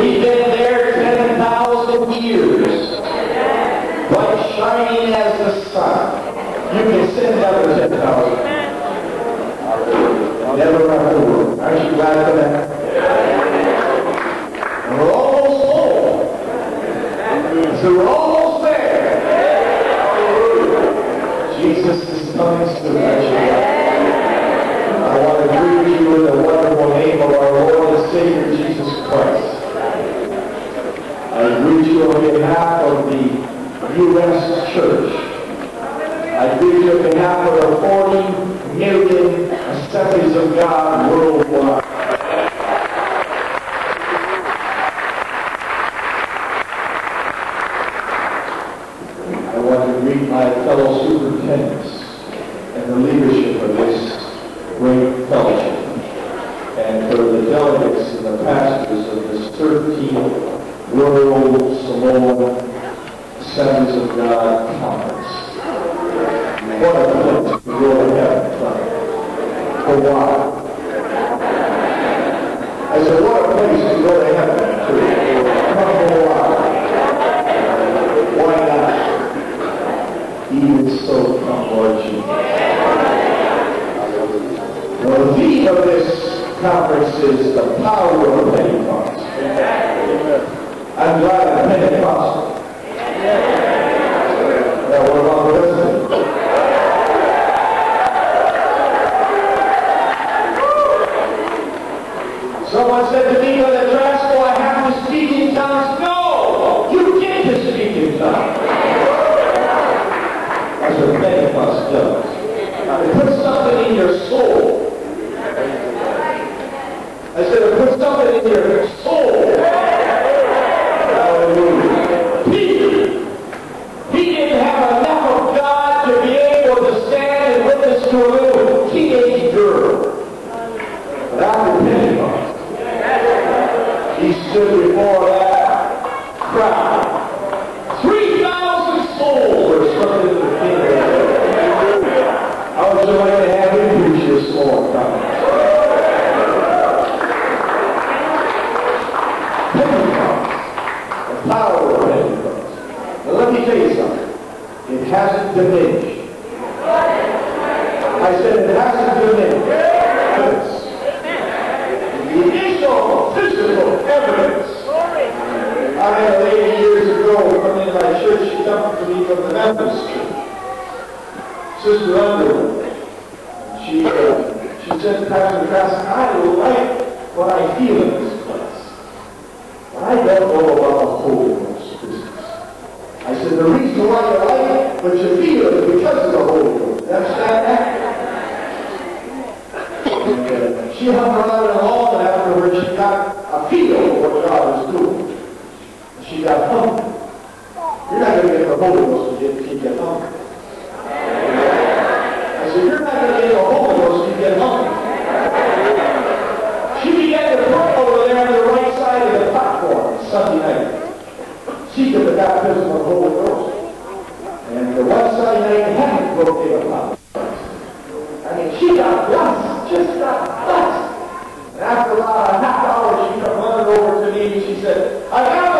We've been there 10,000 years. Bright shining as the sun. You can send another 10,000. Never around the world. Aren't you glad for that? And we're almost home. So we're almost there. Jesus is coming soon. I want to greet you in the wonderful name of our Lord and Savior Jesus Christ. I greet you on behalf of the U.S. Church. I greet you on behalf of the 40 million Assemblies of God worldwide. I want to greet my fellow superintendents and the leadership of this great fellowship, and for the delegates and the pastors of this 13th World Samoan Assemblies of God Conference. What a place to go to heaven from. For why? I said, what a place to go to heaven to. Come for why? Why not? Even so, come Lord Jesus. Well, the theme of this conference is the power of Pentecost. I'm glad I'm Pentecostal. Now, what about the rest of it? Someone said to me on the Trasco, I have to speak in tongues. No! You get to speak in tongues. That's what Pentecost does. It puts something in your soul. I said it puts something in your soul. Hallelujah. He didn't have enough of God to be able to stand and witness to a little teenage girl. But after Pentecost, he stood before that crowd. 3,000 souls were struck into the kingdom. How would you like to have him preach this morning? Pentecost. The power of Pentecost. Now let me tell you something. It hasn't diminished. I said it hasn't diminished. The initial physical evidence. I had a lady years ago come into my church. She come to me from the Memphis church. Sister Underwood. She said, Pastor Trask, I like what I feel in this place. But I don't know about the Holy Ghost business. I said, the reason why you like it, but you feel it, is because of the Holy Ghost. You understand that? And she hung around in the hall, and afterwards she got a feel of what God was doing. And she got hungry. You're not going to get the Holy Ghost if you get hungry. I said, you're not going to get the Holy Ghost if you get hungry. She began to pray over there on the right side of the platform Sunday night. Seeking the baptism of the Holy Ghost. And the one Sunday night hadn't broke in upon. I mean, she got blessed, just got blessed. And after about a half hour, she come running over to me and she said, I got